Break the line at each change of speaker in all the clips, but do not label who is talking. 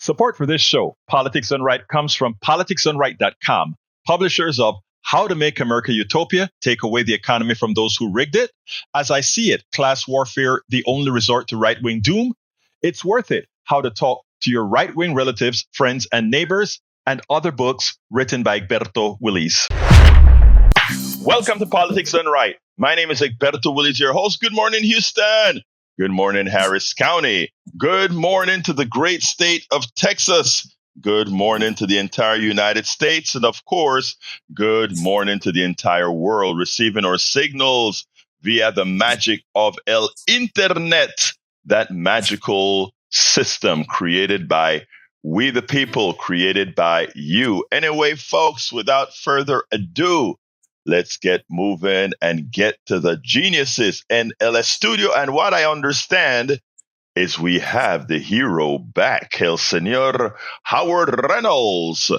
Support for this show, Politics Done Right, comes from politicsdoneright.com, publishers of How to Make America Utopia, Take Away the Economy from Those Who Rigged It, As I See It, Class Warfare, The Only Resort to Right-Wing Doom, It's Worth It, How to Talk to Your Right-Wing Relatives, Friends, and Neighbors, and other books written by Egberto, Willies. Welcome to Politics Done Right. My name is Egberto, Willies, your host. Good morning, Houston. Good morning, Harris County. Good morning to the great state of Texas. Good morning to the entire United States. And of course, good morning to the entire world, receiving our signals via the magic of El Internet, that magical system created by we the people, created by you. Anyway, folks, without further ado, let's get moving and get to the geniuses in LS Studio. And what I understand is we have the hero back, El Señor Howard Reynolds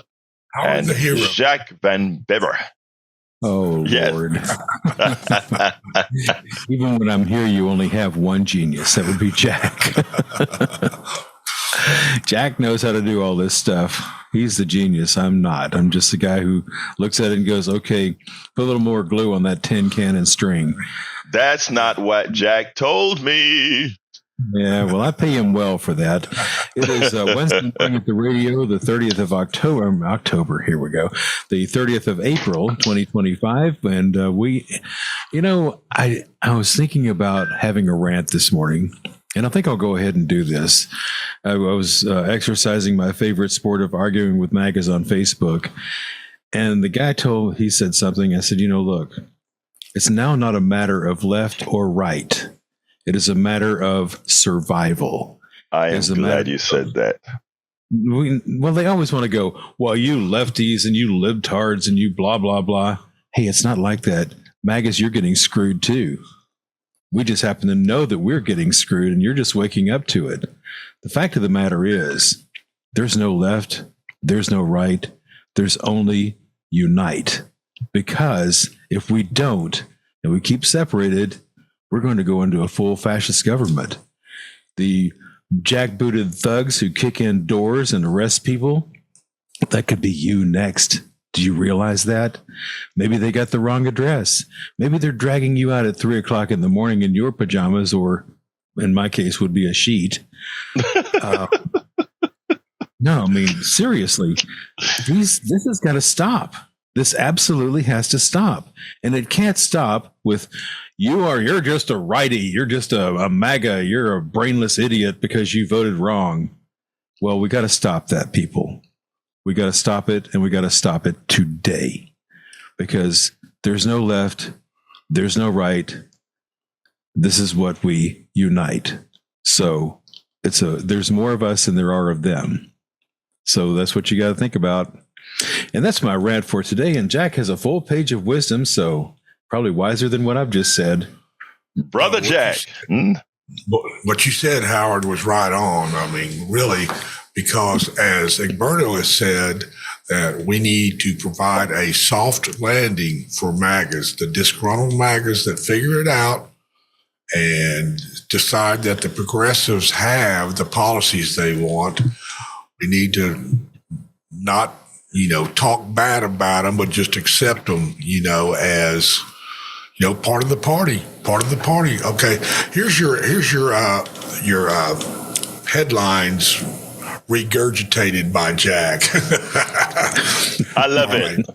and
the hero.
Jack Van Bever.
Oh,
Yes.
Lord. Even when I'm here, you only have one genius. That would be Jack. Jack knows how to do all this stuff. He's the genius. I'm not. I'm just the guy who looks at it and goes, okay, put a little more glue on that tin can and string.
That's not what Jack told me.
Yeah, well, I pay him well for that. It is Wednesday morning at the radio, the 30th of October, here we go, the 30th of April, 2025. And I was thinking about having a rant this morning, and I think I'll go ahead and do this. I was exercising my favorite sport of arguing with MAGAs on Facebook, and the guy he said something. I said, look, it's now not a matter of left or right. It is a matter of survival.
I am glad you said that.
Well, they always want to go, well, you lefties and you libtards and you blah, blah, blah. Hey, it's not like that. MAGAs, you're getting screwed too. We just happen to know that we're getting screwed and you're just waking up to it. The fact of the matter is, there's no left, there's no right, there's only unite. Because if we don't, and we keep separated, we're going to go into a full fascist government. The jackbooted thugs who kick in doors and arrest people, that could be you next. Do you realize that? Maybe they got the wrong address. Maybe they're dragging you out at 3 o'clock in the morning in your pajamas, or in my case would be a sheet. No, I mean, seriously, this has got to stop. This absolutely has to stop. And it can't stop with, you're just a righty. You're just a MAGA. You're a brainless idiot because you voted wrong. Well, we got to stop that, people. We got to stop it, and we got to stop it today, because there's no left, there's no right. This is what we unite. So there's more of us than there are of them. So that's what you got to think about. And that's my rant for today. And Jack has a full page of wisdom, so probably wiser than what I've just said.
Brother Jack.
What you said, Howard, was right on. I mean, really, because as Egberto has said, that we need to provide a soft landing for MAGAs, the disgruntled MAGAs that figure it out and decide that the progressives have the policies they want. We need to not talk bad about them, but just accept them, as, part of the party. Okay. Here's your headlines regurgitated by Jack.
I love it.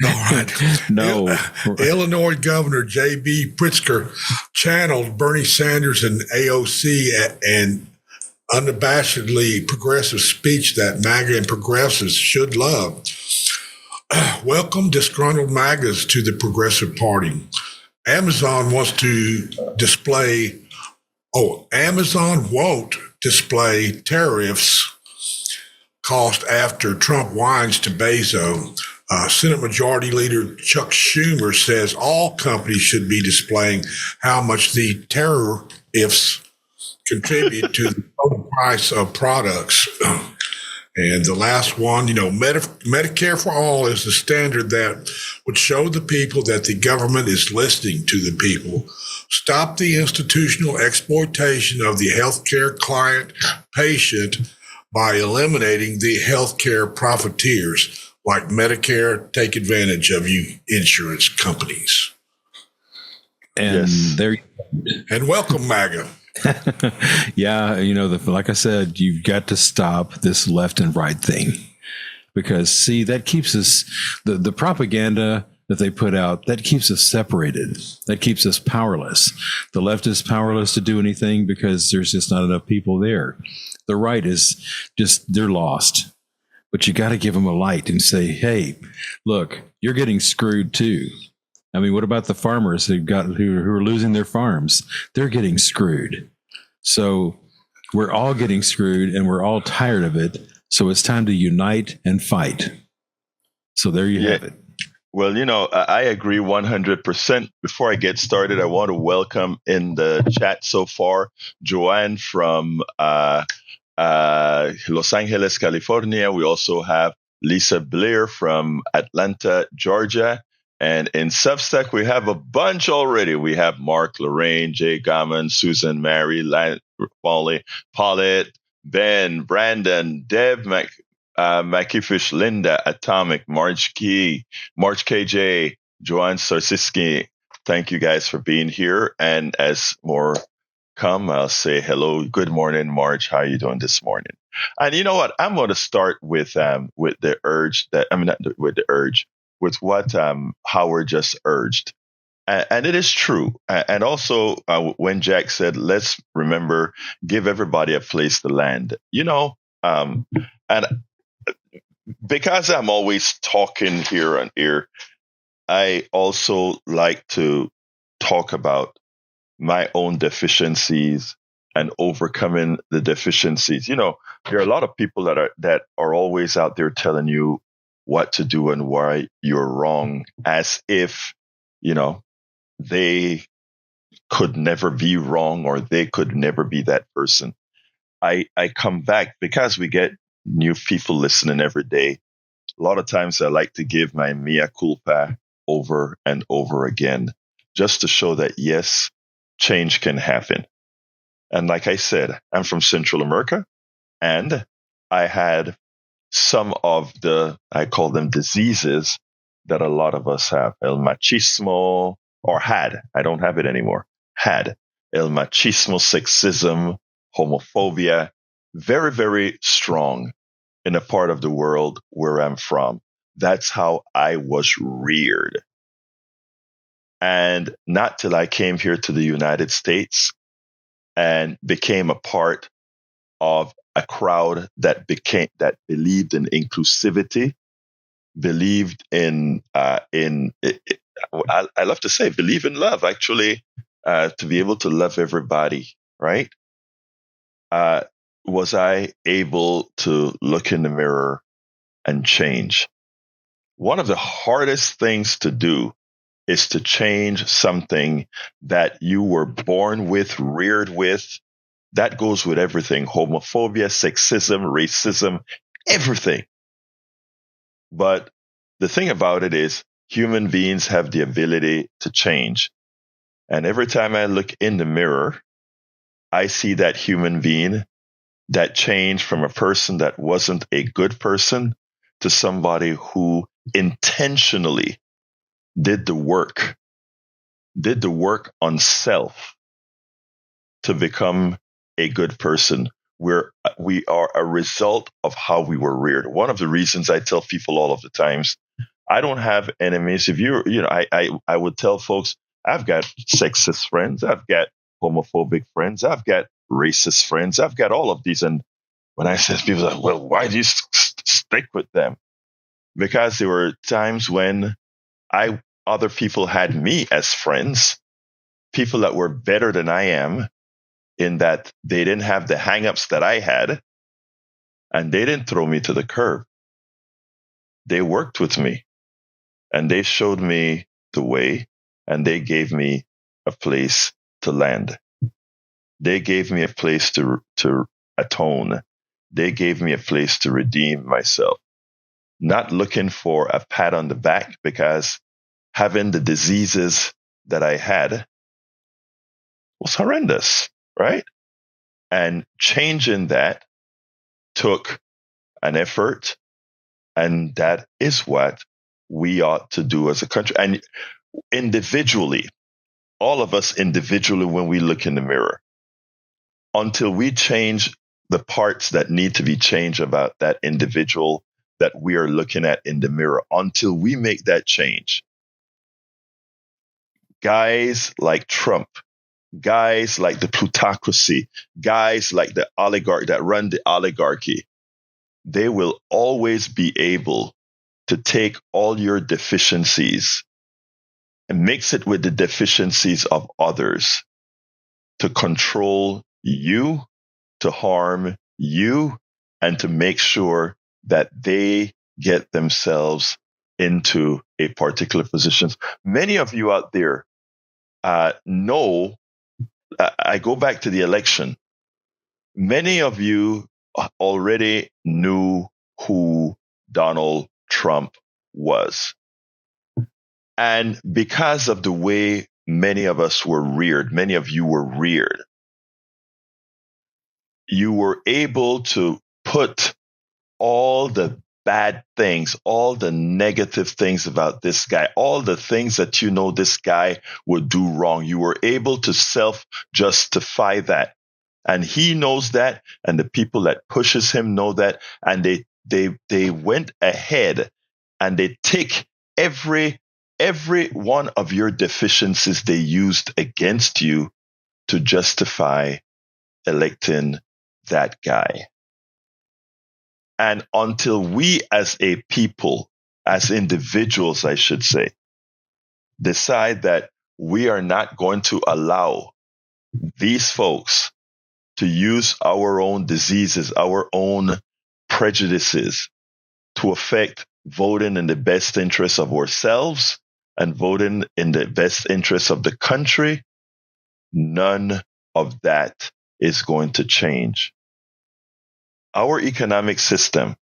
All right.
No.
Illinois Governor J.B. Pritzker channeled Bernie Sanders and AOC and unabashedly progressive speech that MAGA and progressives should love. Welcome disgruntled MAGAs to the Progressive Party. Amazon won't display tariffs cost after Trump whines to Bezos. Senate Majority Leader Chuck Schumer says all companies should be displaying how much the tariffs contribute to the total price of products. And the last one, Medicare For All is the standard that would show the people that the government is listening to the people. Stop the institutional exploitation of the healthcare client patient by eliminating the healthcare profiteers like Medicare take advantage of you insurance companies.
And
And welcome, MAGA.
Yeah, like I said, you've got to stop this left and right thing, because see, that keeps us, the propaganda that they put out, that keeps us separated. That keeps us powerless. The left is powerless to do anything because there's just not enough people there. The right is just, they're lost. But you got to give them a light and say, hey, look, you're getting screwed too. I mean, what about the farmers who are losing their farms? They're getting screwed. So we're all getting screwed and we're all tired of it. So it's time to unite and fight. So there you have it.
Well, I agree 100%. Before I get started, I want to welcome in the chat so far Joanne from Los Angeles, California. We also have Lisa Blair from Atlanta, Georgia. And in Substack, we have a bunch already. We have Mark, Lorraine, Jay Gammon, Susan, Mary, Paulette, Ben, Brandon, Deb, McKeefish, Linda, Atomic, Marge KJ, Joanne Sarsiski. Thank you guys for being here. And as more come, I'll say hello. Good morning, Marge. How are you doing this morning? And you know what? I'm going to start with with what Howard just urged. And it is true. And also, when Jack said, let's remember, give everybody a place to land, and because I'm always talking here and here, I also like to talk about my own deficiencies and overcoming the deficiencies. There are a lot of people that are always out there telling you what to do and why you're wrong, as if, they could never be wrong or they could never be that person. I come back because we get new people listening every day. A lot of times I like to give my mea culpa over and over again, just to show that, yes, change can happen. And like I said, I'm from Central America, and I had some of I call them diseases that a lot of us have. El machismo, or had, I don't have it anymore, had el machismo, sexism, homophobia, very, very strong in a part of the world where I'm from. That's how I was reared. And not till I came here to the United States and became a part of a crowd that believed in inclusivity, believed in I love to say, believe in love, actually, to be able to love everybody, right? Was I able to look in the mirror and change? One of the hardest things to do is to change something that you were born with, reared with. That goes with everything: homophobia, sexism, racism, everything. But the thing about it is, human beings have the ability to change. And every time I look in the mirror, I see that human being that changed from a person that wasn't a good person to somebody who intentionally did the work on self to become a good person. We are a result of how we were reared. One of the reasons I tell people all of the times, I don't have enemies. If I would tell folks, I've got sexist friends, I've got homophobic friends, I've got racist friends, I've got all of these. And when I said, people are like, well, why do you stick with them? Because there were times when other people had me as friends, people that were better than I am, in that they didn't have the hangups that I had, and they didn't throw me to the curb. They worked with me, and they showed me the way, and they gave me a place to land. They gave me a place to atone. They gave me a place to redeem myself. Not looking for a pat on the back, because having the diseases that I had was horrendous, right? And changing that took an effort, and that is what we ought to do as a country. And individually, all of us individually, when we look in the mirror, until we change the parts that need to be changed about that individual that we are looking at in the mirror, until we make that change, guys like Trump, guys like the plutocracy, guys like the oligarch that run the oligarchy, they will always be able to take all your deficiencies and mix it with the deficiencies of others to control you, to harm you, and to make sure that they get themselves into a particular position. Many of you out there know, I go back to the election. Many of you already knew who Donald Trump was. And because of the way many of us were reared, many of you were reared, you were able to put all the bad things, all the negative things about this guy, all the things that you know this guy would do wrong. You were able to self-justify that. And he knows that, and the people that pushes him know that, and they went ahead and they take every one of your deficiencies they used against you to justify electing that guy. And until we as a people, as individuals, I should say, decide that we are not going to allow these folks to use our own diseases, our own prejudices to affect voting in the best interest of ourselves and voting in the best interest of the country, none of that is going to change. Our economic system,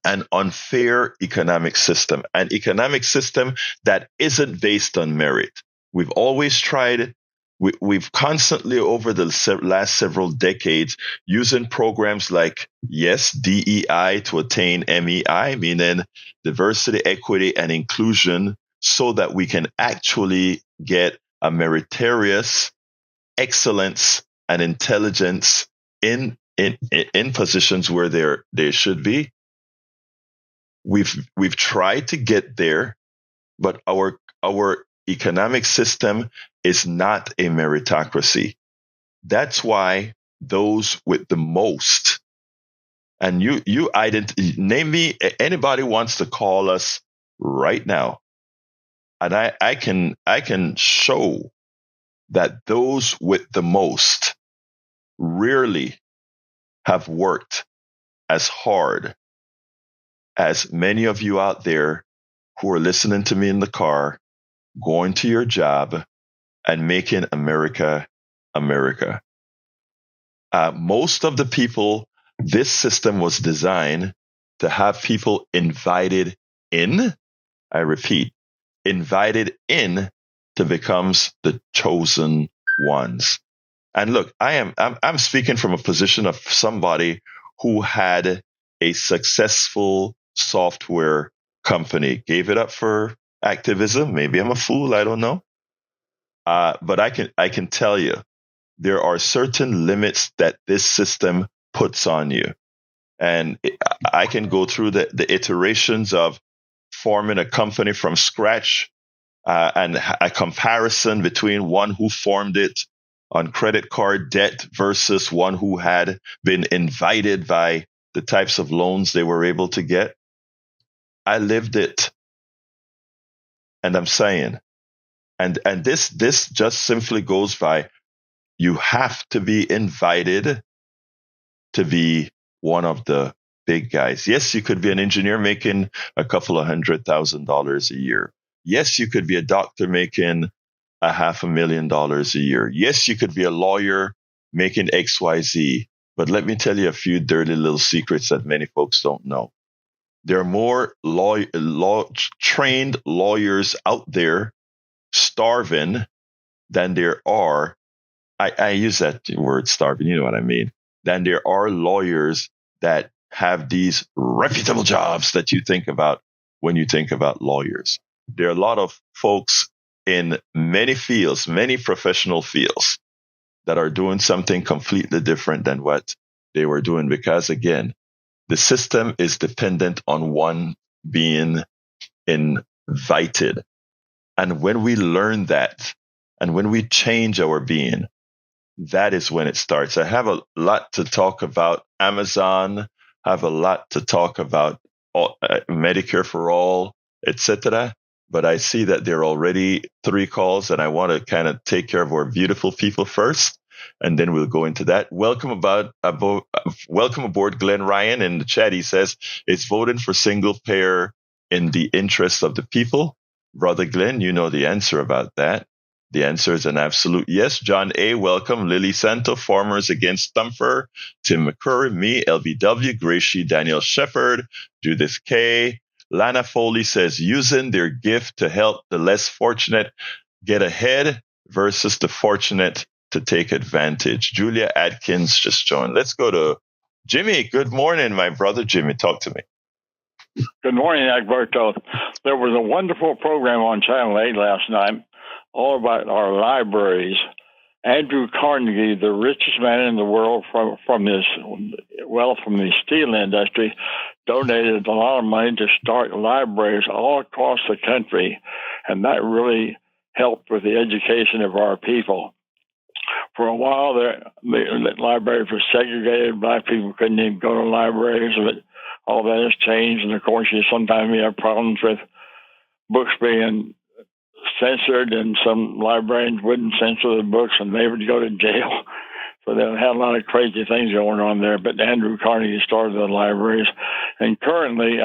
an unfair economic system, an economic system that isn't based on merit. We've always tried, we've constantly over the last several decades using programs like, yes, DEI to attain MEI, meaning diversity, equity, and inclusion, so that we can actually get a meritorious excellence and intelligence in positions where they should be. We've tried to get there, but our economic system is not a meritocracy. That's why those with the most, and you name me anybody wants to call us right now, and I can show that those with the most rarely have worked as hard as many of you out there who are listening to me in the car, going to your job, and making America, America. Most of the people, this system was designed to have people invited in, I repeat, invited in to become the chosen ones. And look, I'm speaking from a position of somebody who had a successful software company, gave it up for activism. Maybe I'm a fool, I don't know. But I can tell you, there are certain limits that this system puts on you. And I can go through the iterations of forming a company from scratch, and a comparison between one who formed it on credit card debt versus one who had been invited by the types of loans they were able to get. I lived it. And I'm saying, and this just simply goes by, you have to be invited to be one of the big guys. Yes, you could be an engineer making a couple of $100,000 a year. Yes, you could be a doctor making $500,000 a year. Yes, you could be a lawyer making XYZ. But let me tell you a few dirty little secrets that many folks don't know. There are more trained lawyers out there starving than there are, I use that word starving, you know what I mean, than there are lawyers that have these reputable jobs that you think about when you think about lawyers. There are a lot of folks in many fields, many professional fields, that are doing something completely different than what they were doing, because again, the system is dependent on one being invited. And when we learn that, and when we change our being, that is when it starts. I have a lot to talk about Amazon, I have a lot to talk about Medicare for All, etc. But I see that there are already 3 calls, and I want to kind of take care of our beautiful people first, and then we'll go into that. Welcome aboard, Glenn Ryan in the chat. He says, it's voting for single payer in the interest of the people. Brother Glenn, you know the answer about that. The answer is an absolute yes. John A., welcome. Lily Santo, Farmers Against Stumper. Tim McCurry, me, LBW, Gracie, Daniel Shepard, Judith K., Lana Foley says, using their gift to help the less fortunate get ahead versus the fortunate to take advantage. Julia Atkins just joined. Let's go to Jimmy. Good morning, my brother Jimmy. Talk to me.
Good morning, Egberto. There was a wonderful program on Channel 8 last night, all about our libraries. Andrew Carnegie, the richest man in the world from his wealth from the steel industry, donated a lot of money to start libraries all across the country, and that really helped with the education of our people. For a while, the libraries were segregated. Black people couldn't even go to libraries, but all that has changed. And of course, sometimes we have problems with books being censored, and some librarians wouldn't censor the books, and they would go to jail. So they had a lot of crazy things going on there. But Andrew Carnegie started the libraries, and currently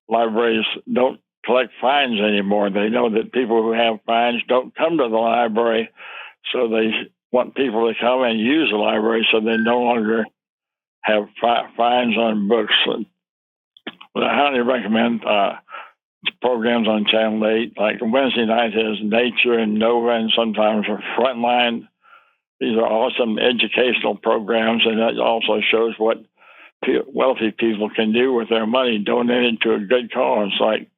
libraries don't collect fines anymore. They know that people who have fines don't come to the library, so they want people to come and use the library, so they no longer have fines on books. But I highly recommend programs on Channel 8, like Wednesday night has Nature and Nova, and sometimes Frontline. These are awesome educational programs, and that also shows what wealthy people can do with their money donated to a good cause, like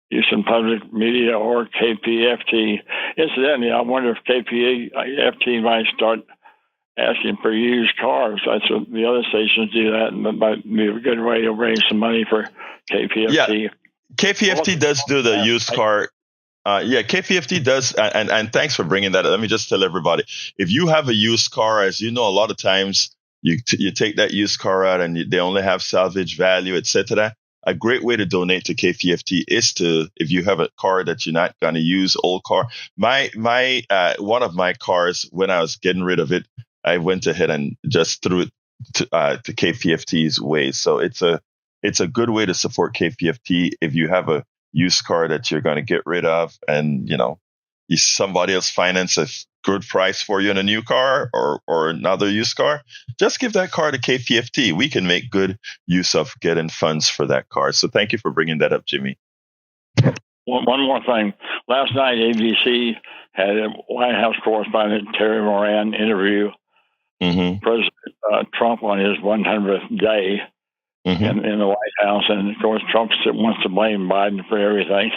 Houston Public Media or KPFT. Incidentally, I wonder if KPFT might start asking for used cars. That's what the other stations do, that, and that might be a good way to raise some money for KPFT.
Yeah. KPFT does do the used car. KPFT does. And thanks for bringing that up. Let me just tell everybody, if you have a used car, as you know, a lot of times you take that used car out and they only have salvage value, etc. A great way to donate to KPFT is to, if you have a car that you're not going to use, old car. My one of my cars, when I was getting rid of it, I went ahead and just threw it to KPFT's way. So it's a good way to support KPFT if you have a used car that you're going to get rid of, and somebody else finance a good price for you in a new car or another used car. Just give that car to KPFT. We can make good use of getting funds for that car. So thank you for bringing that up, Jimmy.
One more thing. Last night, ABC had a White House correspondent, Terry Moran, interview President Trump on his 100th day in the White House. And, of course, Trump wants to blame Biden for everything.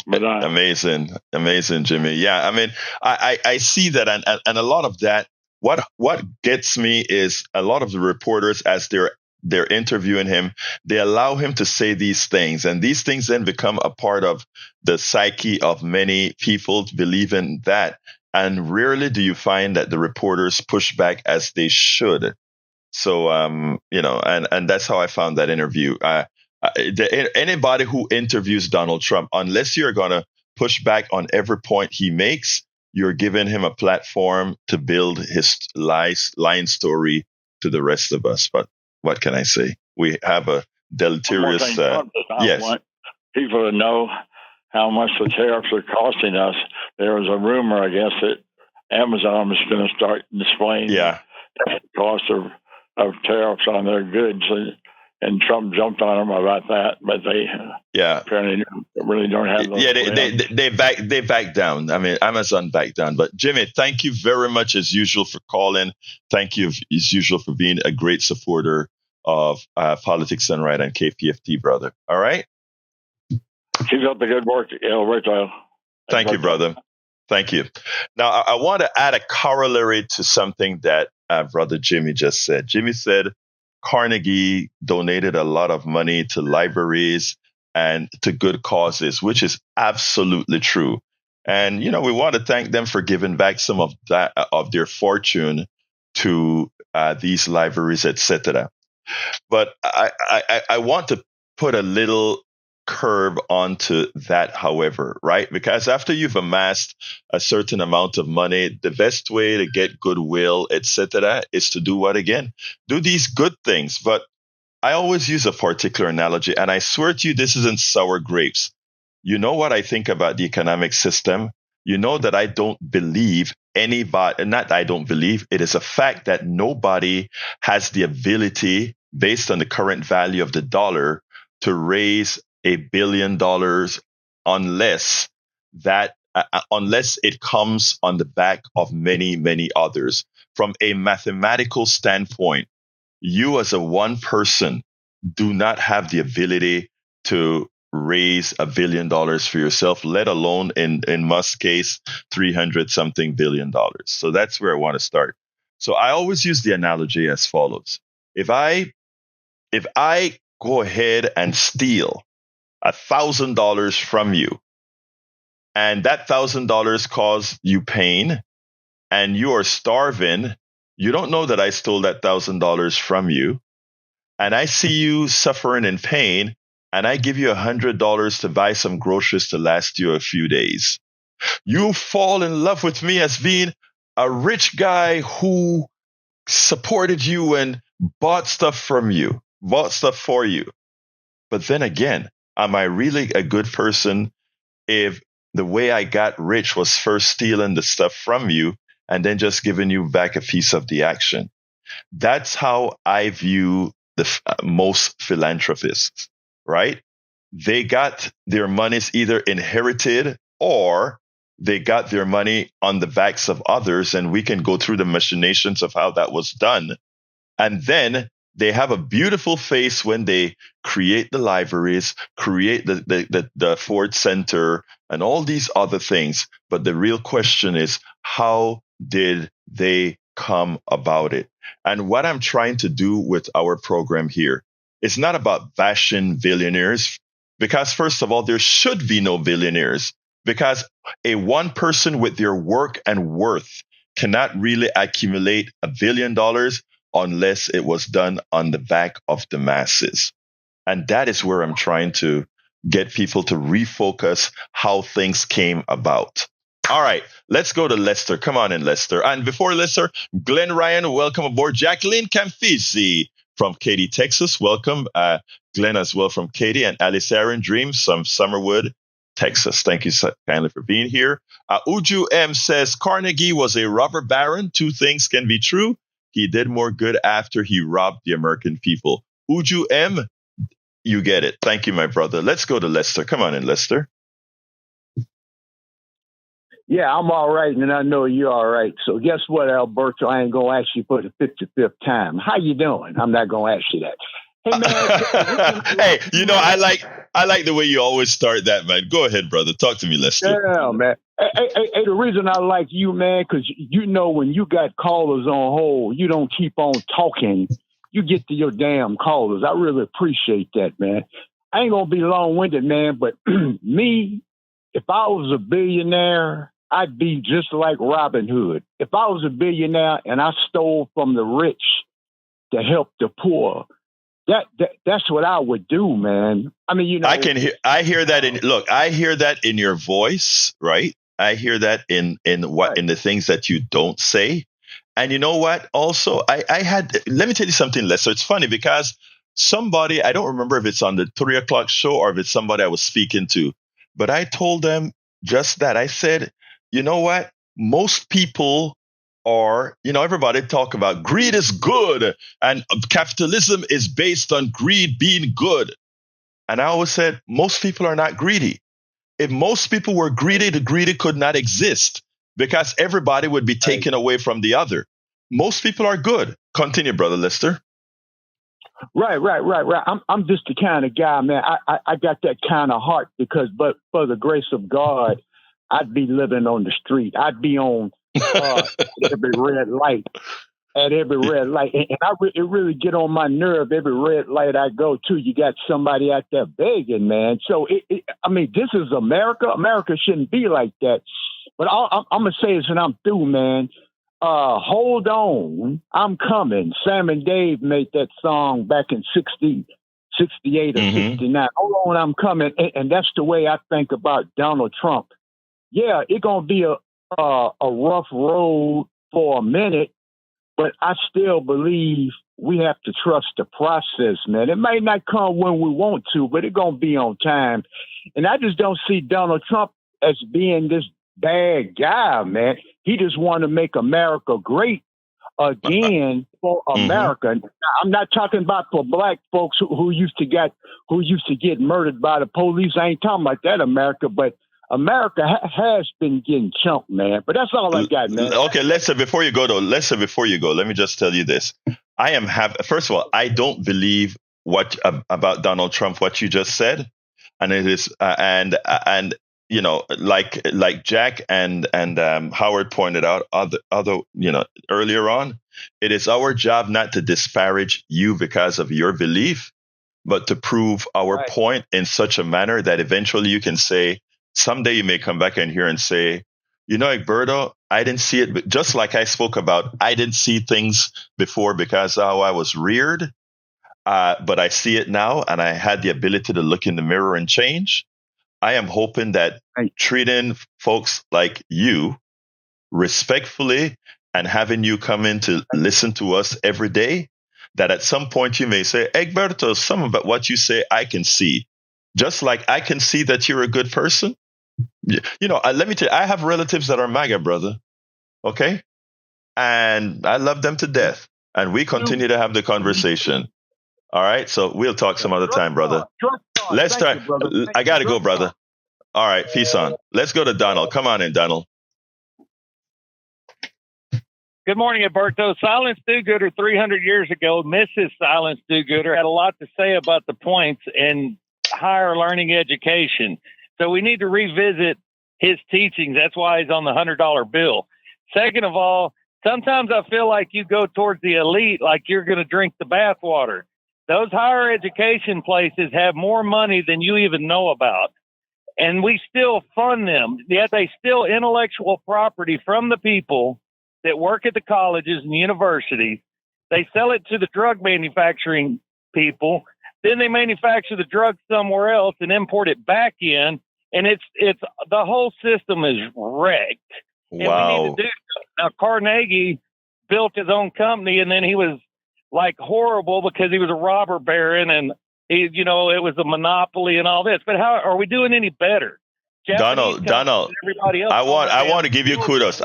But
amazing, Jimmy. Yeah, I mean, I see that, and a lot of that. What gets me is a lot of the reporters, as they're interviewing him, they allow him to say these things, and these things then become a part of the psyche of many people believing that. And rarely do you find that the reporters push back as they should. So, and that's how I found that interview. Anybody who interviews Donald Trump, unless you're going to push back on every point he makes, you're giving him a platform to build his line story to the rest of us. But what can I say? We have a deleterious.
Yes. Want people to know how much the tariffs are costing us. There was a rumor, I guess, that Amazon was going to start displaying the cost of tariffs on their goods. and Trump jumped on them about that, but they apparently really don't have those.
Yeah, they backed down. I mean, Amazon backed down. But Jimmy, thank you very much as usual for calling. Thank you as usual for being a great supporter of Politics Done Right and KPFT, brother. All right.
Keep up the good work, Egberto.
Thank you, brother. Thank you. Now, I want to add a corollary to something that Brother Jimmy just said. Jimmy said Carnegie donated a lot of money to libraries and to good causes, which is absolutely true. And, you know, we want to thank them for giving back some of that of their fortune to these libraries, etc. But I want to put a little curb onto that, however, right? Because after you've amassed a certain amount of money, the best way to get goodwill, etc., is to do what again? Do these good things. But I always use a particular analogy, and I swear to you, this isn't sour grapes. You know what I think about the economic system? You know that I don't believe anybody, not I don't believe, it is a fact that nobody has the ability, based on the current value of the dollar, to raise $1 billion unless it comes on the back of many, many others. From a mathematical standpoint, you as a one person do not have the ability to raise $1 billion for yourself, let alone in Musk's case, 300 something billion dollars. So that's where I want to start. So I always use the analogy as follows. If I go ahead and steal $1,000 from you, and that $1,000 caused you pain, and you are starving, you don't know that I stole that $1,000 from you, and I see you suffering in pain, and I give you $100 to buy some groceries to last you a few days. You fall in love with me as being a rich guy who supported you and bought stuff from you, bought stuff for you. But then again, am I really a good person if the way I got rich was first stealing the stuff from you and then just giving you back a piece of the action? That's how I view the most philanthropists, right? They got their monies either inherited or they got their money on the backs of others, and we can go through the machinations of how that was done. And then they have a beautiful face when they create the libraries, create the Ford Center, and all these other things. But the real question is, how did they come about it? And what I'm trying to do with our program here is not about bashing billionaires, because first of all, there should be no billionaires, because a one person with their work and worth cannot really accumulate $1 billion unless it was done on the back of the masses. And that is where I'm trying to get people to refocus how things came about. All right, let's go to Lester. Come on in, Lester. And before Lester, Glenn Ryan, welcome aboard. Jacqueline Campisi from Katy, Texas. Welcome. Glenn as well from Katy. And Alice Aaron Dreams from Summerwood, Texas. Thank you so kindly for being here. Uju M says, Carnegie was a robber baron. Two things can be true. He did more good after he robbed the American people. Uju M, you get it. Thank you, my brother. Let's go to Lester. Come on in, Lester.
Yeah, I'm all right, and I know you're all right. So guess what, Egberto? I ain't going to ask you for the 55th time. How you doing? I'm not going to ask you that. Hey, man.
Hey, you know, I like the way you always start that, man. Go ahead, brother. Talk to me, Lester.
Yeah, man. Hey, the reason I like you, man, because you know when you got callers on hold, you don't keep on talking. You get to your damn callers. I really appreciate that, man. I ain't going to be long-winded, man, but me, if I was a billionaire, I'd be just like Robin Hood. If I was a billionaire and I stole from the rich to help the poor, that's what I would do, man. I mean, you know,
I hear that in your voice, right? I hear that in the things that you don't say. And you know what? Also, let me tell you something, Lester. It's funny because somebody, I don't remember if it's on the 3 o'clock show or if it's somebody I was speaking to, but I told them just that. I said, you know what? Most people or, everybody talk about greed is good and capitalism is based on greed being good. And I always said, most people are not greedy. If most people were greedy, the greedy could not exist because everybody would be taken away from the other. Most people are good. Continue, Brother Lester.
Right. I'm just the kind of guy, man. I got that kind of heart but for the grace of God, I'd be living on the street. I'd be on every red light. At every red light, and it really get on my nerve. Every red light I go to, you got somebody out there begging, man. So, this is America. America shouldn't be like that. But I'm gonna say this, and I'm through, man. Hold on, I'm coming. Sam and Dave made that song back in 68 or 69. Hold on, I'm coming, and that's the way I think about Donald Trump. Yeah, it's gonna be a rough road for a minute. But I still believe we have to trust the process, man. It may not come when we want to, but it's going to be on time. And I just don't see Donald Trump as being this bad guy, man. He just want to make America great again for America. I'm not talking about for black folks who used to get murdered by the police. I ain't talking about that America, but America has been getting chunked, man. But that's all I got, man.
Okay, Lester, before you go, let me just tell you this. First of all, I don't believe about Donald Trump, what you just said. And it is, like Jack and Howard pointed out earlier on, it is our job not to disparage you because of your belief, but to prove our point in such a manner that eventually you can say, someday you may come back in here and say, Egberto, I didn't see it. But just like I spoke about, I didn't see things before because of how I was reared. But I see it now, and I had the ability to look in the mirror and change. I am hoping that treating folks like you respectfully and having you come in to listen to us every day, that at some point you may say, Egberto, some of what you say, I can see. Just like I can see that you're a good person. Let me tell you, I have relatives that are MAGA, brother. Okay? And I love them to death. And we continue to have the conversation. All right? So we'll talk some other time, brother. Let's start. I got to go, brother. All right. Peace on. Let's go to Donald. Come on in, Donald.
Good morning, Egberto. Silence Do-Gooder 300 years ago, Mrs. Silence Do-Gooder had a lot to say about the points in higher learning education. So we need to revisit his teachings. That's why he's on the $100 bill. Second of all, sometimes I feel like you go towards the elite like you're going to drink the bathwater. Those higher education places have more money than you even know about. And we still fund them, yet they steal intellectual property from the people that work at the colleges and universities. They sell it to the drug manufacturing people. Then they manufacture the drug somewhere else and import it back in. And it's the whole system is wrecked. And
wow.
We need to do now. Carnegie built his own company, and then he was like horrible because he was a robber baron, and it was a monopoly and all this. But how are we doing any better?
Donald,
everybody else.
I want to give you kudos.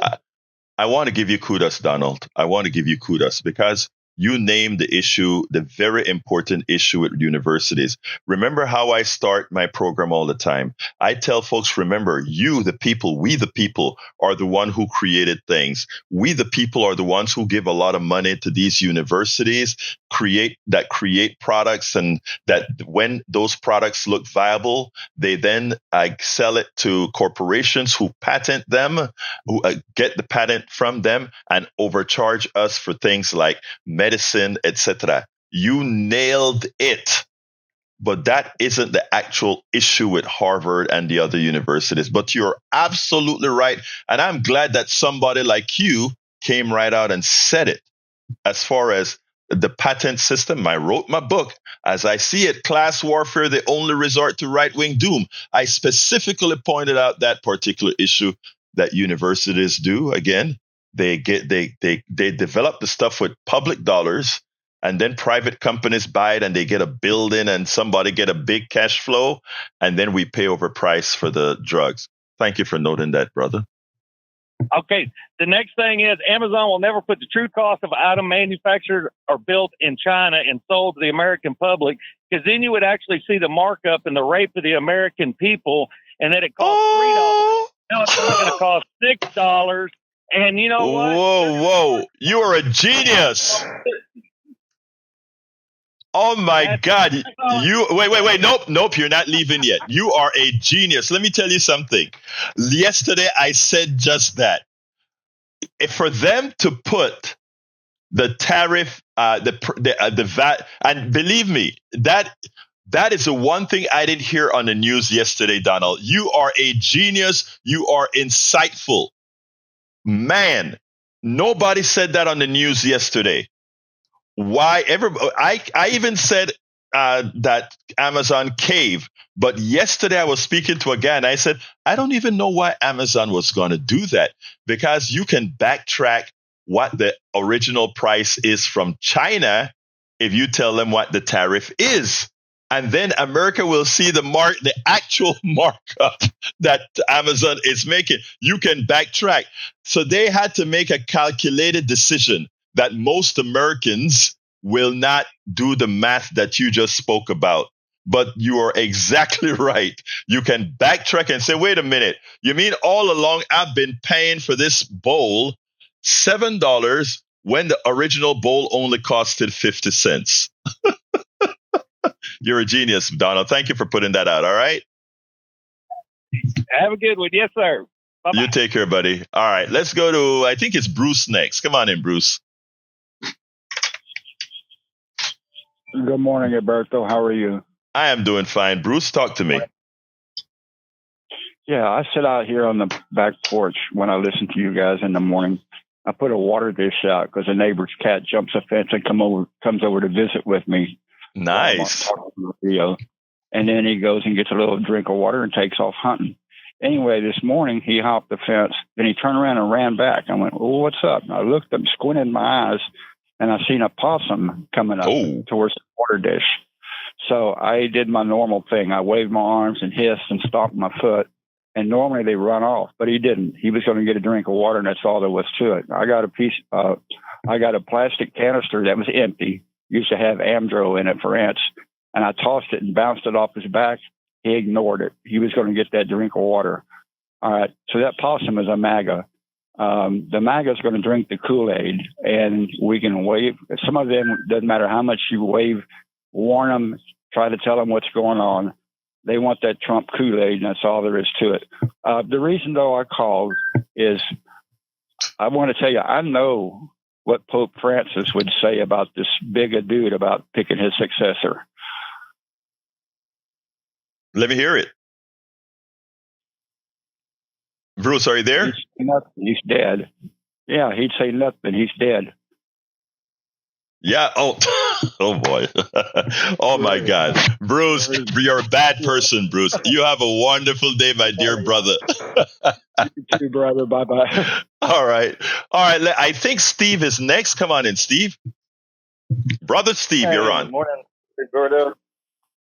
I want to give you kudos, Donald. I want to give you kudos because you named the issue, the very important issue at universities. Remember how I start my program all the time. I tell folks, remember, you, the people, we, the people, are the one who created things. We, the people, are the ones who give a lot of money to these universities, create products, and that when those products look viable, they then sell it to corporations who patent them, who get the patent from them and overcharge us for things like medicine, etc. You nailed it. But that isn't the actual issue with Harvard and the other universities. But you're absolutely right. And I'm glad that somebody like you came right out and said it. As far as the patent system, I wrote my book. As I see it, class warfare, the only resort to right-wing doom. I specifically pointed out that particular issue that universities do. Again, they develop the stuff with public dollars, and then private companies buy it and they get a building and somebody get a big cash flow, and then we pay overprice for the drugs. Thank you for noting that, brother.
Okay. The next thing is Amazon will never put the true cost of item manufactured or built in China and sold to the American public, because then you would actually see the markup and the rape of the American people, and that it costs $3. Now it's only going to cost $6. And you know what?
Whoa. You are a genius. Oh my God. You wait. Nope. You're not leaving yet. You are a genius. Let me tell you something. Yesterday I said just that. If for them to put the tariff, the VAT, and believe me, that is the one thing I didn't hear on the news yesterday, Donald. You are a genius. You are insightful. Man, nobody said that on the news yesterday. Why I even said that Amazon cave, but yesterday I was speaking to a guy and I said, I don't even know why Amazon was going to do that, because you can backtrack what the original price is from China if you tell them what the tariff is. And then America will see the actual markup that Amazon is making. You can backtrack. So they had to make a calculated decision that most Americans will not do the math that you just spoke about. But you are exactly right. You can backtrack and say, wait a minute. You mean all along I've been paying for this bowl $7 when the original bowl only costed 50 cents? You're a genius, Donald. Thank you for putting that out. All right.
Have a good one. Yes, sir. Bye-bye.
You take care, buddy. All right. Let's go to, I think it's Bruce next. Come on in, Bruce.
Good morning, Egberto. How are you?
I am doing fine. Bruce, talk to me.
Yeah, I sit out here on the back porch when I listen to you guys in the morning. I put a water dish out because a neighbor's cat jumps a fence and comes over to visit with me.
Nice.
And then he goes and gets a little drink of water and takes off hunting. Anyway, this morning he hopped the fence, then he turned around and ran back. I went, well, what's up? And I looked up, squinted my eyes, and I seen a possum coming up towards the water dish. So I did my normal thing. I waved my arms and hissed and stomped my foot. And normally they run off, but he didn't. He was going to get a drink of water, and that's all there was to it. I got a plastic canister that was empty. Used to have Amdro in it for ants, and I tossed it and bounced it off his back. He ignored it. He was going to get that drink of water. All right, so that possum is a MAGA. The MAGA is going to drink the Kool-Aid, and we can wave. Some of them, doesn't matter how much you wave, warn them, try to tell them what's going on. They want that Trump Kool-Aid, and that's all there is to it. The reason, though, I called is I want to tell you, I know what Pope Francis would say about this big a dude about picking his successor.
Let me hear it. Bruce, are you there?
He's dead. Yeah, he'd say nothing. He's dead.
Yeah. Oh, oh boy. Oh my God. Bruce, you're a bad person, Bruce. You have a wonderful day, my dear brother.
You too, brother. Bye-bye.
All right. I think Steve is next. Come on in, Steve. Brother Steve,
hey,
you're on.
Good morning, Egberto.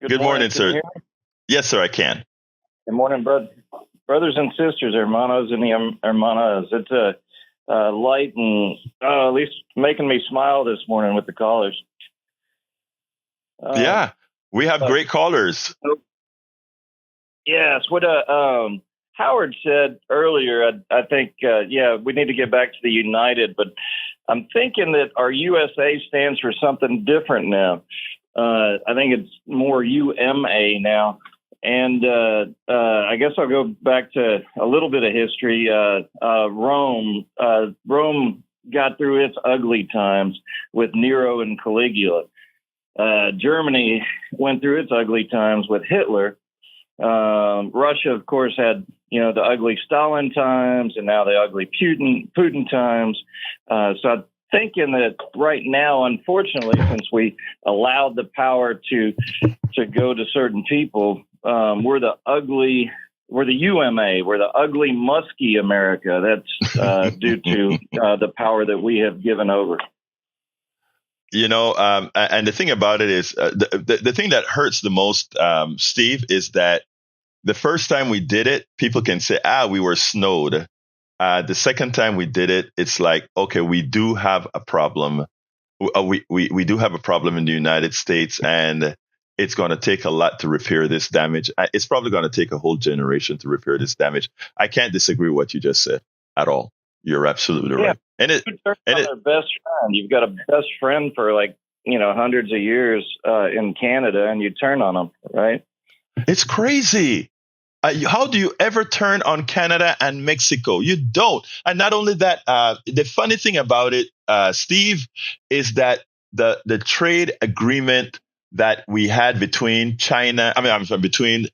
Good morning, sir. Yes, sir, I can.
Good morning, brothers and sisters, hermanos and hermanas. It's a light and at least making me smile this morning with the callers.
Yeah, we have great callers.
Yes, what Howard said earlier, I think, we need to get back to the United, but I'm thinking that our USA stands for something different now. I think it's more UMA now. And I guess I'll go back to a little bit of history. Rome got through its ugly times with Nero and Caligula. Germany went through its ugly times with Hitler. Russia, of course, had the ugly Stalin times, and now the ugly Putin times. So I'm thinking that right now, unfortunately, since we allowed the power to go to certain people, we're the UMA, we're the ugly, musky America. That's due to the power that we have given over.
And the thing about it is the thing that hurts the most, Steve, is that the first time we did it, people can say, we were snowed. The second time we did it, it's like, okay, we do have a problem. We do have a problem in the United States, and it's going to take a lot to repair this damage. It's probably going to take a whole generation to repair this damage. I can't disagree with what you just said at all. You're absolutely right. And
their best friend. You've got a best friend for hundreds of years in Canada, and you turn on them, right?
It's crazy. How do you ever turn on Canada and Mexico? You don't. And not only that, the funny thing about it, Steve, is that the trade agreement that we had between between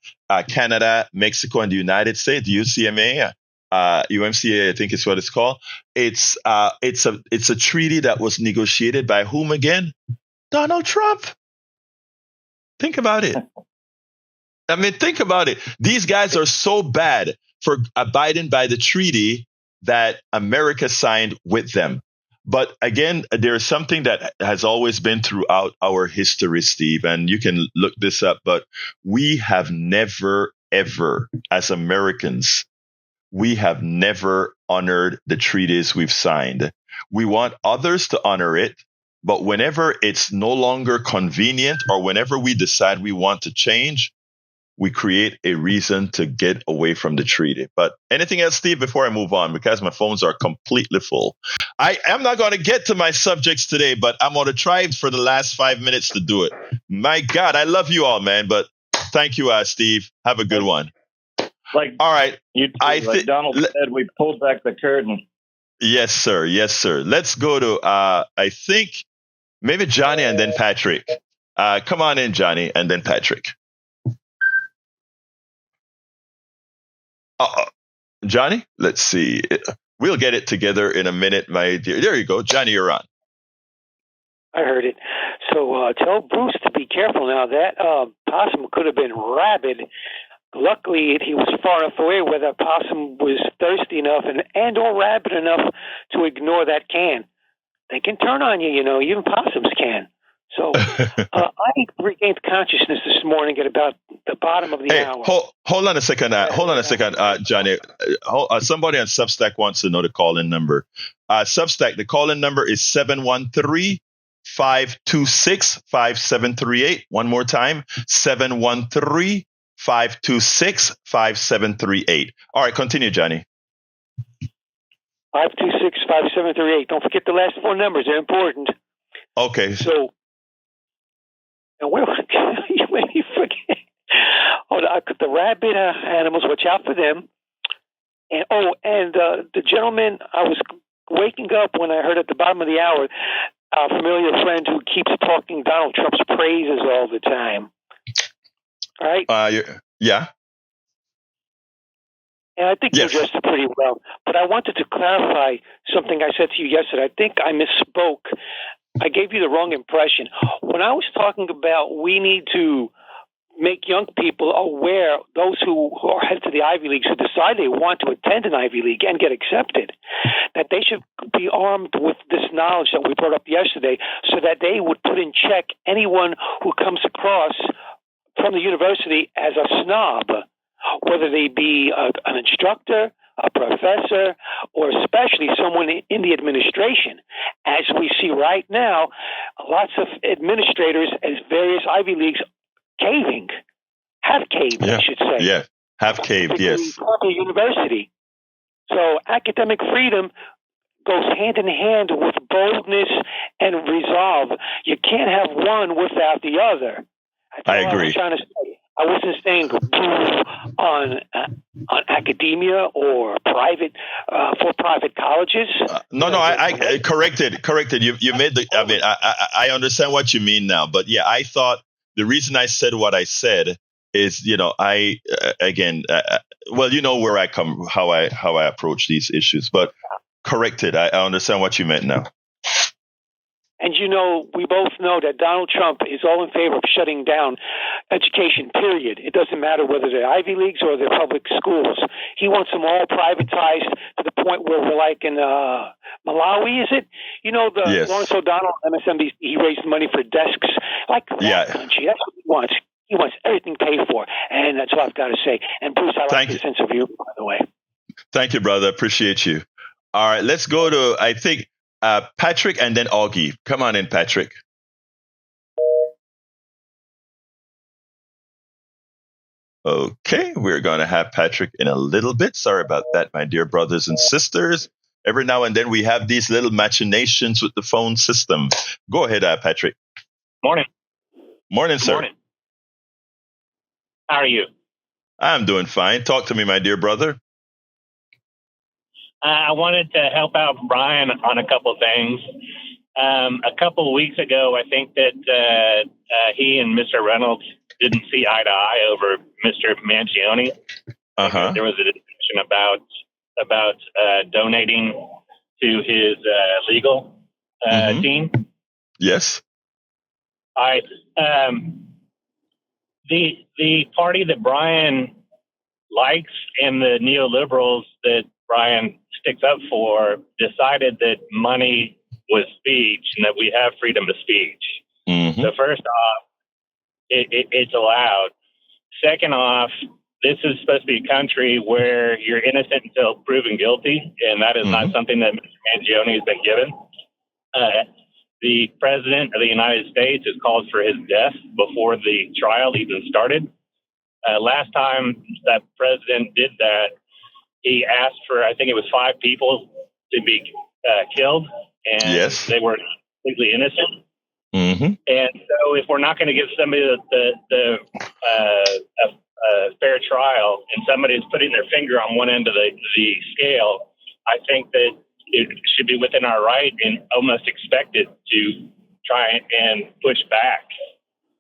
Canada, Mexico, and the United States, the UCMA, UMCA, I think is what it's called. It's a treaty that was negotiated by whom again? Donald Trump. Think about it. Think about it. These guys are so bad for abiding by the treaty that America signed with them. But again, there's something that has always been throughout our history, Steve, and you can look this up, but we have never, ever, as Americans, we have never honored the treaties we've signed. We want others to honor it, but whenever it's no longer convenient or whenever we decide we want to change, we create a reason to get away from the treaty. But anything else, Steve, before I move on, because my phones are completely full. I am not going to get to my subjects today, but I'm going to try for the last 5 minutes to do it. My God, I love you all, man. But thank you, Steve. Have a good one. All right.
Donald said, we pulled back the curtain.
Yes, sir. Yes, sir. Let's go to, I think, maybe Johnny and then Patrick. Come on in, Johnny, and then Patrick. Johnny, let's see. We'll get it together in a minute, my dear. There you go. Johnny, you're on.
I heard it. So tell Bruce to be careful now. That possum could have been rabid. Luckily, he was far enough away where that possum was thirsty enough and or rabid enough to ignore that can. They can turn on you, even possums can. So I regained consciousness this morning at about the bottom of the hour.
Hold on a second. Johnny. Somebody on Substack wants to know the call-in number. Substack, the call-in number is 713-526-5738. One more time, 713-526-5738. All right, continue, Johnny.
526-5738. Don't forget the last four numbers. They're important.
Okay.
So, where you forget? The rabid animals, watch out for them. And the gentleman, I was waking up when I heard at the bottom of the hour a familiar friend who keeps talking Donald Trump's praises all the time. All right?
Yeah.
And I think you addressed it pretty well. But I wanted to clarify something I said to you yesterday. I think I misspoke. I gave you the wrong impression. When I was talking about we need to make young people aware, those who are headed to the Ivy Leagues, who decide they want to attend an Ivy League and get accepted, that they should be armed with this knowledge that we brought up yesterday so that they would put in check anyone who comes across from the university as a snob, whether they be an instructor, a professor, or especially someone in the administration. As we see right now, lots of administrators at various Ivy Leagues have caved, I should say.
Yeah, have caved, yes.
The university. So academic freedom goes hand in hand with boldness and resolve. You can't have one without the other.
I agree.
I wasn't saying on academia or for-profit colleges.
No, I corrected. You made the. I mean, I understand what you mean now, but yeah, I thought the reason I said what I said is, where I come, how I approach these issues, but corrected. I understand what you meant now.
And we both know that Donald Trump is all in favor of shutting down education, period. It doesn't matter whether they're Ivy Leagues or they're public schools. He wants them all privatized to the point where we're like in Malawi, is it?
Yes.
Lawrence O'Donnell, MSNBC, he raised money for desks. Like that country, that's what he wants. He wants everything paid for. And that's all I've got to say. And Bruce, I like your sense of humor, by the way.
Thank you, brother. Appreciate you. All right, let's go to, I think, Patrick and then Augie. Come on in, Patrick. Okay, we're going to have Patrick in a little bit. Sorry about that, my dear brothers and sisters. Every now and then we have these little machinations with the phone system. Go ahead, Patrick.
Morning.
Morning, sir.
Morning. How are you?
I'm doing fine. Talk to me, my dear brother.
I wanted to help out Brian on a couple of things. A couple of weeks ago, I think that he and Mr. Reynolds didn't see eye to eye over Mr. Mangione.
Uh-huh.
There was a discussion about donating to his legal team.
Yes.
The party that Brian likes and the neoliberals that Brian sticks up for decided that money was speech and that we have freedom of speech.
Mm-hmm.
So first off, it's allowed. Second off, this is supposed to be a country where you're innocent until proven guilty, and that is not something that Mr. Mangione has been given. The President of the United States has called for his death before the trial even started. Last time that president did that, he asked for, I think it was 5 people to be killed, and they were completely innocent.
Mm-hmm.
And so if we're not going to give somebody the fair trial and somebody is putting their finger on one end of the scale, I think that it should be within our right and almost expected to try and push back.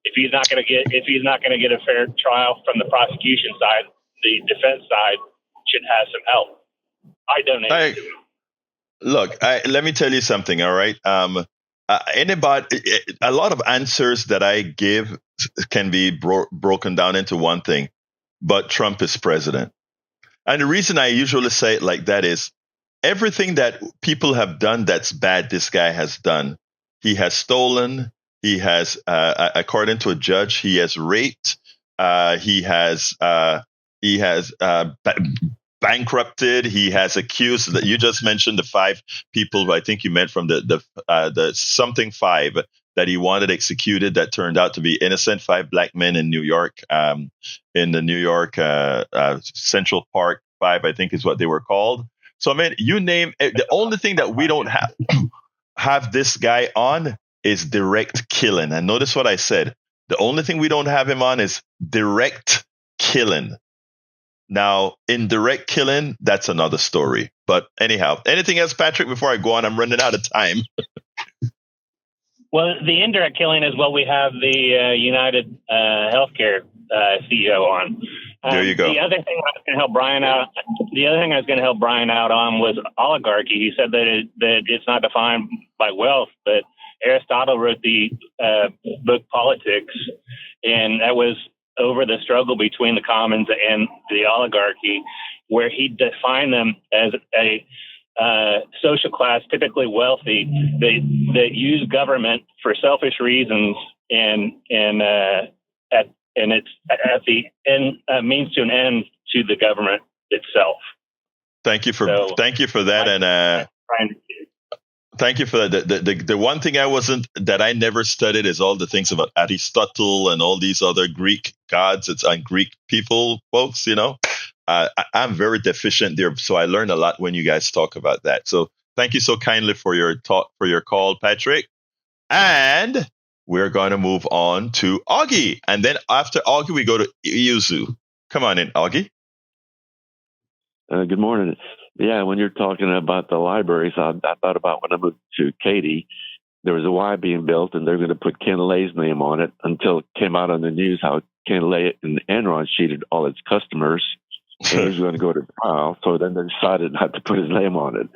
If he's not going to get a fair trial from the prosecution side, the defense side should have some help. I donate to him.
Look, let me tell you something. All right. A lot of answers that I give can be broken down into one thing, but Trump is president. And the reason I usually say it like that is everything that people have done that's bad, this guy has done. He has stolen. He has, according to a judge, he has raped. He has bankrupted. He has accused that you just mentioned the 5 people. I think you meant from the something 5 that he wanted executed that turned out to be innocent. 5 black men in New York, in the New York Central Park 5, I think is what they were called. So I mean, you name it. The only thing that we don't have this guy on is direct killing. And notice what I said. The only thing we don't have him on is direct killing. Now, indirect killing, that's another story. But anyhow, anything else, Patrick, before I go on? I'm running out of time.
Well, the indirect killing is what we have the United Healthcare CEO on.
There you go.
The other thing I was going to help Brian out on was oligarchy. He said that it's not defined by wealth, but Aristotle wrote the book Politics, and that was over the struggle between the commons and the oligarchy, where he defined them as a social class, typically wealthy, that use government for selfish reasons, and it's at the end means to an end to the government itself.
Thank you for that, and thank you for that. The one thing I never studied is all the things about Aristotle and all these other Greek gods and Greek people, folks. You know, I'm very deficient there, so I learn a lot when you guys talk about that. So thank you so kindly for your call, Patrick. And we're going to move on to Augie, and then after Augie, we go to Yuzu. Come on in, Augie.
Good morning. Yeah, when you're talking about the libraries, I thought about when I moved to Katy, there was a Y being built, and they're going to put Ken Lay's name on it until it came out on the news how Ken Lay and Enron cheated all its customers, and he was going to go to trial. So then they decided not to put his name on it,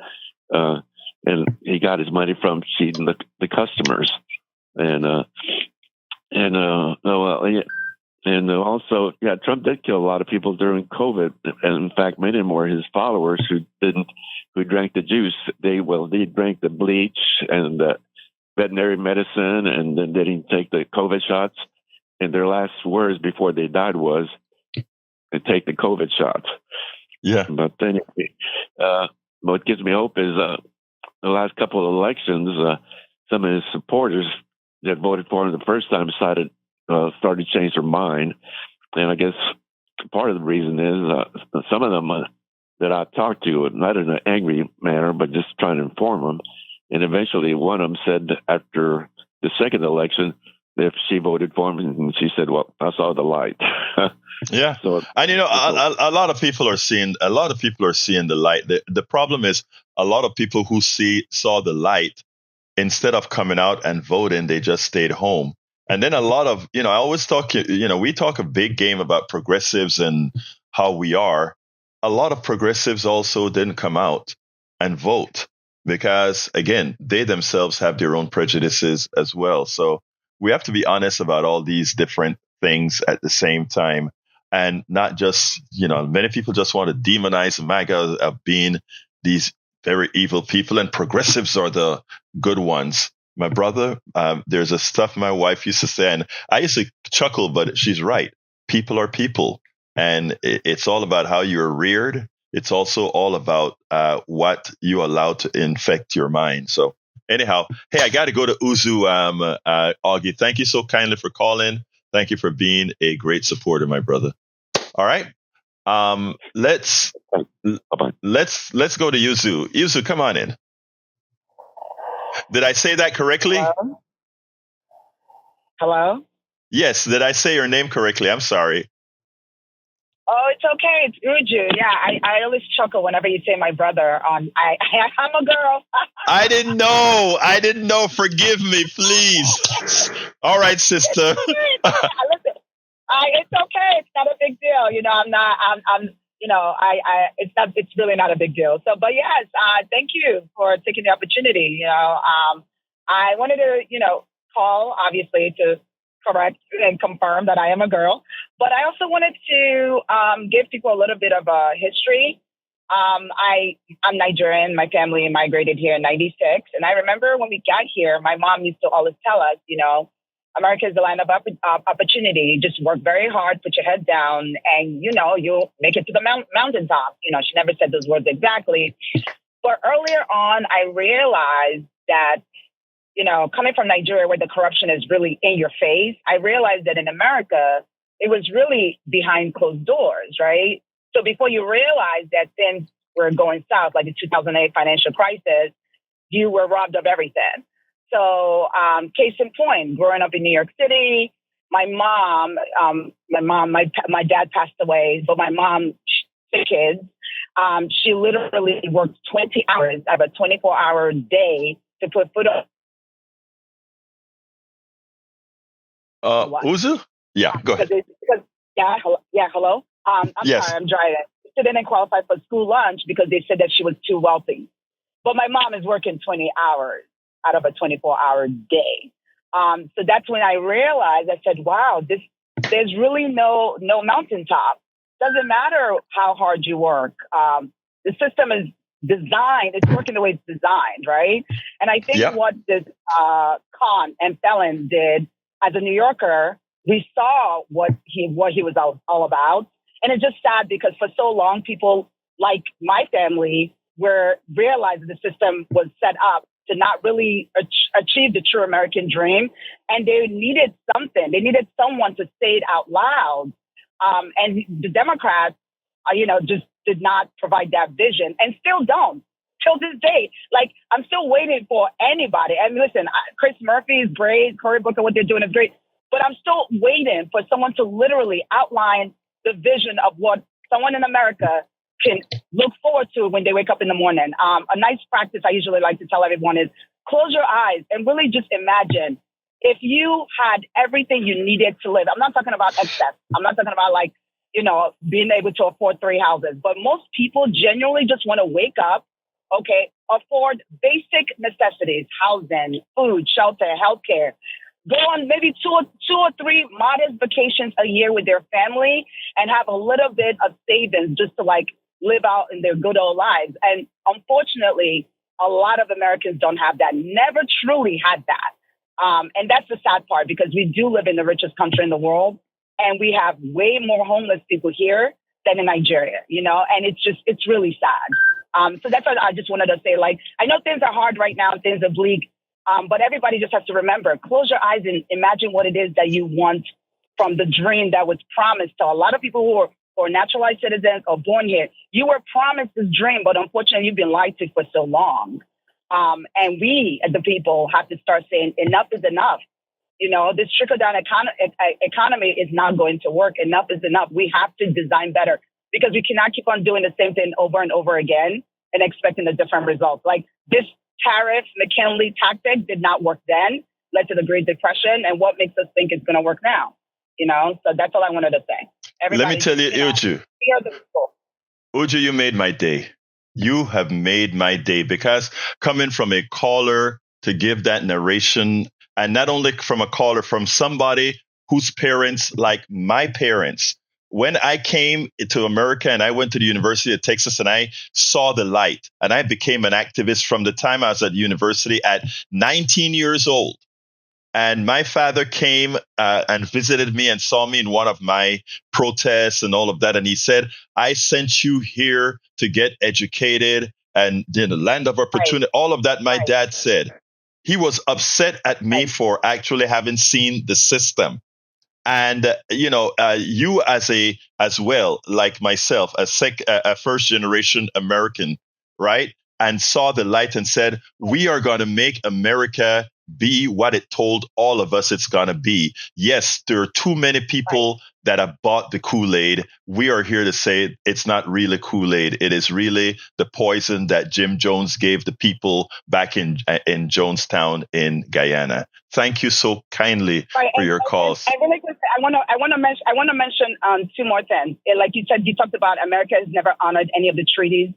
and he got his money from cheating the customers, and also, Trump did kill a lot of people during COVID, and in fact, many more of his followers who drank the juice. They drank the bleach and the veterinary medicine, and then they didn't take the COVID shots. And their last words before they died was, "Take the COVID shots."
Yeah.
But anyway, what gives me hope is the last couple of elections, some of his supporters that voted for him the first time started to change their mind. And I guess part of the reason is some of them that I talked to, not in an angry manner, but just trying to inform them. And eventually one of them said after the second election, if she voted for him, and she said, well, I saw the light.
Yeah.
So,
and a lot of people are seeing the light. The problem is a lot of people who saw the light, instead of coming out and voting, they just stayed home. And then a lot of, I always talk, we talk a big game about progressives and how we are. A lot of progressives also didn't come out and vote because, again, they themselves have their own prejudices as well. So we have to be honest about all these different things at the same time, and not just, many people just want to demonize MAGA of being these very evil people, and progressives are the good ones. My brother, there's a stuff my wife used to say, and I used to chuckle, but she's right. People are people, and it's all about how you're reared. It's also all about what you allow to infect your mind. So anyhow, hey, I got to go to Uzu. Augie, thank you so kindly for calling. Thank you for being a great supporter, my brother. All right. Let's go to Yuzu. Yuzu, come on in. Did I say that correctly?
Hello?
Yes. Did I say your name correctly? I'm sorry.
Oh, it's okay. It's Uju. Yeah, I always chuckle whenever you say my brother. I'm a girl.
I didn't know. Forgive me, please. All right, sister.
Listen, it's okay. It's not a big deal. It's really not a big deal. So, but yes, thank you for taking the opportunity. I wanted to, call obviously to correct and confirm that I am a girl, but I also wanted to give people a little bit of a history. I'm Nigerian. My family migrated here in '96, and I remember when we got here, my mom used to always tell us, America is the land of opportunity. Just work very hard, put your head down, and, you'll make it to the mountaintop. She never said those words exactly. But earlier on, I realized that, coming from Nigeria where the corruption is really in your face, I realized that in America, it was really behind closed doors, right? So before you realize that things were going south, like the 2008 financial crisis, you were robbed of everything. So, case in point, growing up in New York City, my dad passed away, but my mom, the kids, she literally worked 20 hours out of a 24-hour day to put food on.
Uzu? Yeah, go ahead.
Hello? I'm
yes.
sorry, I'm driving. She didn't qualify for school lunch because they said that she was too wealthy. But my mom is working 20 hours out of a 24-hour day. So that's when I realized, I said, wow, there's really no mountaintop. Doesn't matter how hard you work. The system is designed, it's working the way it's designed, right? And I think what this Khan and Felon did as a New Yorker, we saw what he was all about. And it's just sad because for so long, people like my family realized the system was set up to not really achieve the true American dream. And they needed something. They needed someone to say it out loud. And the Democrats, just did not provide that vision and still don't till this day. Like, I'm still waiting for anybody. And listen, Chris Murphy is great. Cory Booker, what they're doing is great. But I'm still waiting for someone to literally outline the vision of what someone in America can look forward to when they wake up in the morning. A nice practice I usually like to tell everyone is close your eyes and really just imagine if you had everything you needed to live. I'm not talking about excess. I'm not talking about being able to afford 3 houses. But most people genuinely just want to wake up, afford basic necessities, housing, food, shelter, healthcare. Go on maybe two or three modest vacations a year with their family and have a little bit of savings just to live out in their good old lives. And unfortunately, a lot of Americans don't have that, never truly had that. And that's the sad part because we do live in the richest country in the world and we have way more homeless people here than in Nigeria, and it's really sad. So that's what I just wanted to say. Like, I know things are hard right now, things are bleak, but everybody just has to remember, close your eyes and imagine what it is that you want from the dream that was promised to a lot of people who are naturalized citizens or born here. You were promised this dream, but unfortunately you've been lied to for so long. And we, as the people, have to start saying enough is enough. This trickle-down economy is not going to work. Enough is enough. We have to design better because we cannot keep on doing the same thing over and over again and expecting a different result. Like this tariff McKinley tactic did not work then, led to the Great Depression, and what makes us think it's going to work now? So that's all I wanted to say.
Let me tell you, Uju. Uju, you made my day. You have made my day, because coming from a caller to give that narration, and not only from a caller, from somebody whose parents, like my parents, when I came to America and I went to the University of Texas and I saw the light, and I became an activist from the time I was at university at 19 years old. And my father came and visited me and saw me in one of my protests and all of that. And he said, I sent you here to get educated and the land of opportunity. All of that, my dad said. He was upset at me for actually having seen the system. And, you as well, like myself, a first generation American, right? And saw the light and said, we are going to make America be what it told all of us it's going to be. Yes, there are too many people that have bought the Kool-Aid. We are here to say it's not really Kool-Aid. It is really the poison that Jim Jones gave the people back in Jonestown in Guyana. Thank you so kindly for your calls.
I want to mention two more things. Like you said, you talked about America has never honored any of the treaties.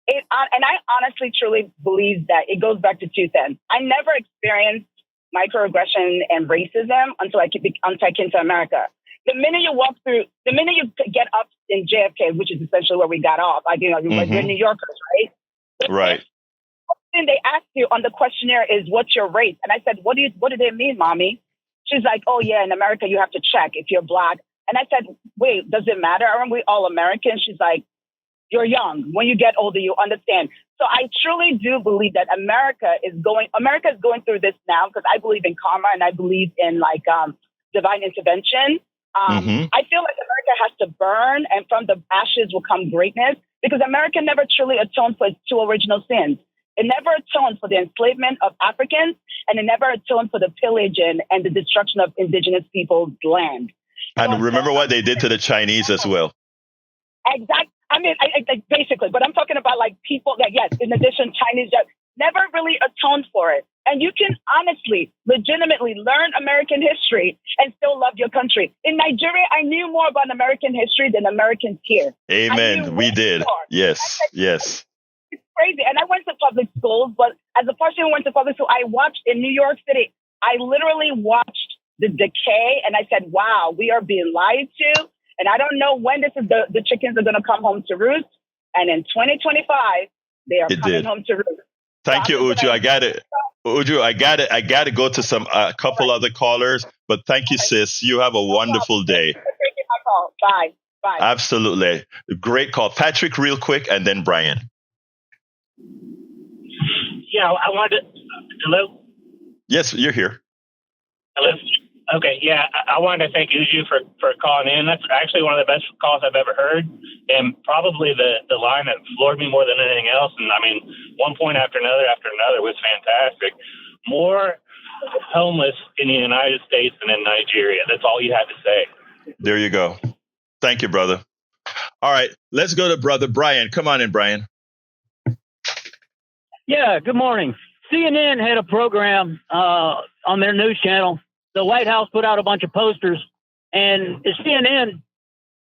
And I honestly, truly believe that it goes back to two things. I never experienced microaggression and racism until I came to America. The minute you get up in JFK, which is essentially where we got off, we're New Yorkers, right?
Right.
And they ask you on the questionnaire is, what's your race? And I said, what do they mean, mommy? She's like, oh yeah, in America you have to check if you're black. And I said, wait, does it matter? Aren't we all Americans? She's like, you're young. When you get older, you understand. So I truly do believe that America is going through this now because I believe in karma and I believe in divine intervention. I feel like America has to burn, and from the ashes will come greatness, because America never truly atoned for its two original sins. It never atoned for the enslavement of Africans, and it never atoned for the pillaging and the destruction of indigenous people's land.
And remember what they did to the Chinese as well.
Exactly. I mean, I basically, but I'm talking about like people that, yes, in addition, Chinese never really atoned for it. And you can honestly, legitimately learn American history and still love your country. In Nigeria, I knew more about American history than Americans here.
Amen. We did. More. Yes. Yes.
It's crazy. And I went to public schools, but as a person who went to public school, I watched in New York City, I literally watched the decay, and I said, wow, we are being lied to. And I don't know when the chickens are going to come home to roost. And in 2025, they are coming home to roost.
Thank you, Uju. I got it. Uju, I got to go to a couple other callers, but thank you, sis. You have a wonderful day.
Bye. Bye.
Absolutely. Great call. Patrick, real quick, and then Brian.
Yeah, I wanted to... Hello?
Yes, you're here.
Hello? Okay, yeah, I wanted to thank Uju for calling in. That's actually one of the best calls I've ever heard, and probably the line that floored me more than anything else. And I mean, one point after another was fantastic. More homeless in the United States than in Nigeria. That's all you had to say.
There you go. Thank you, brother. All right, let's go to brother Brian. Come on in, Brian.
Yeah, good morning. CNN had a program on their news channel. The White House put out a bunch of posters, and CNN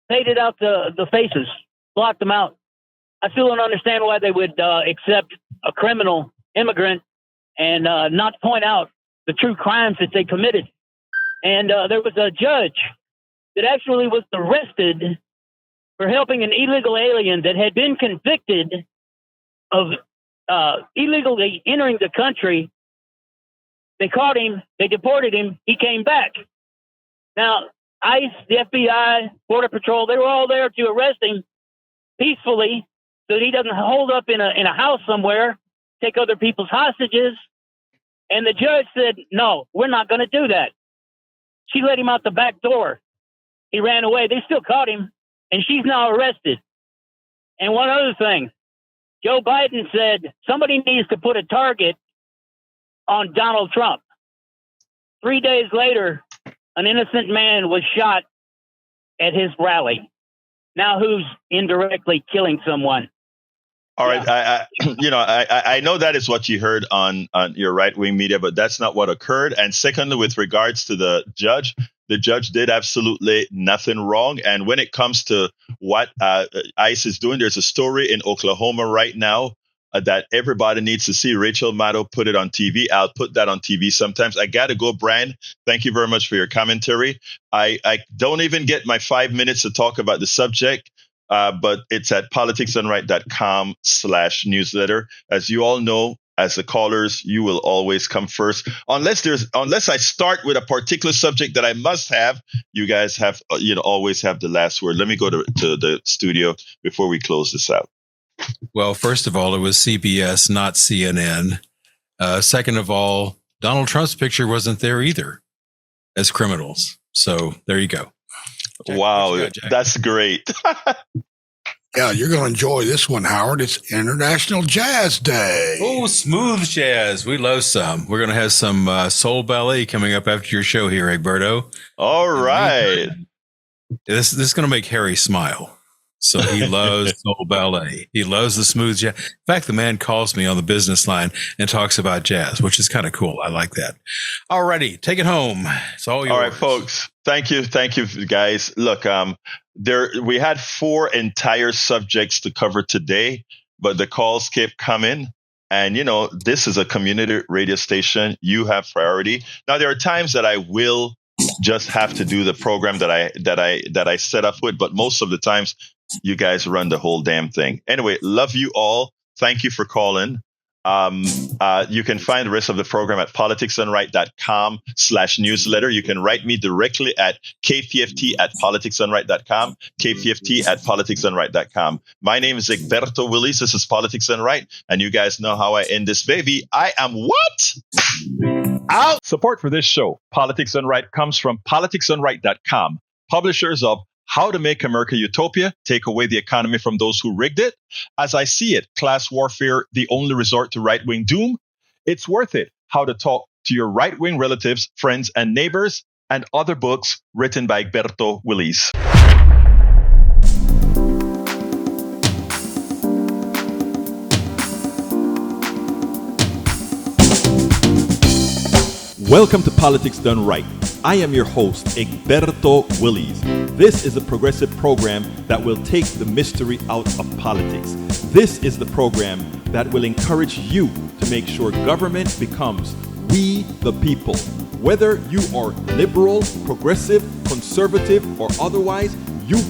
faded out the faces, blocked them out. I still don't understand why they would accept a criminal immigrant and not point out the true crimes that they committed. And there was a judge that actually was arrested for helping an illegal alien that had been convicted of illegally entering the country. They caught him. They deported him. He came back. Now, ICE, the FBI, Border Patrol, they were all there to arrest him peacefully so that he doesn't hold up in a house somewhere, take other people's hostages. And the judge said, no, we're not going to do that. She let him out the back door. He ran away. They still caught him, and she's now arrested. And one other thing, Joe Biden said somebody needs to put a target on Donald Trump. 3 days later, an innocent man was shot at his rally. Now who's indirectly killing someone?
All right. I know that is what you heard on your right-wing media, but that's not what occurred. And secondly, with regards to the judge did absolutely nothing wrong. And when it comes to what ICE is doing, there's a story in Oklahoma right now that everybody needs to see. Rachel Maddow put it on TV. I'll put that on TV sometimes. I got to go, Brian. Thank you very much for your commentary. I don't even get my 5 minutes to talk about the subject. But it's at politicsdoneright.com/newsletter. As you all know, as the callers, you will always come first. Unless I start with a particular subject that I must have, you guys have, always have the last word. Let me go to the studio before we close this out.
Well, first of all, it was CBS, not CNN. Second of all, Donald Trump's picture wasn't there either as criminals. So there you go. Jack,
wow, that's great.
Yeah, you're going to enjoy this one, Howard. It's International Jazz Day.
Oh, smooth jazz. We love some. We're going to have some soul ballet coming up after your show here, Egberto.
All right.
This is going to make Harry smile. So he loves soul ballet. He loves the smooth jazz. In fact, the man calls me on the business line and talks about jazz, which is kind of cool. I like that. All righty. Take it home. It's all yours.
All right, folks. Thank you, guys. Look, we had 4 entire subjects to cover today, but the calls kept coming. And, this is a community radio station. You have priority. Now, there are times that I will just have to do the program that I set up with, but most of the times you guys run the whole damn thing. Anyway, love you all. Thank you for calling. You can find the rest of the program at politicsdoneright.com/newsletter. You can write me directly at kpft@politicsdoneright.com, kpft@politicsdoneright.com. My name is Egberto Willies. This is Politics Done Right. And you guys know how I end this baby. I am what? Out. Support for this show, Politics Done Right, comes from politicsdoneright.com, publishers of How to Make America Utopia, Take Away the Economy from Those Who Rigged It. As I See It, Class Warfare, The Only Resort to Right-Wing Doom. It's Worth It, How to Talk to Your Right-Wing Relatives, Friends, and Neighbors, and other books written by Egberto Willies. Welcome to Politics Done Right. I am your host, Egberto Willies. This is a progressive program that will take the mystery out of politics. This is the program that will encourage you to make sure government becomes we the people. Whether you are liberal, progressive, conservative, or otherwise,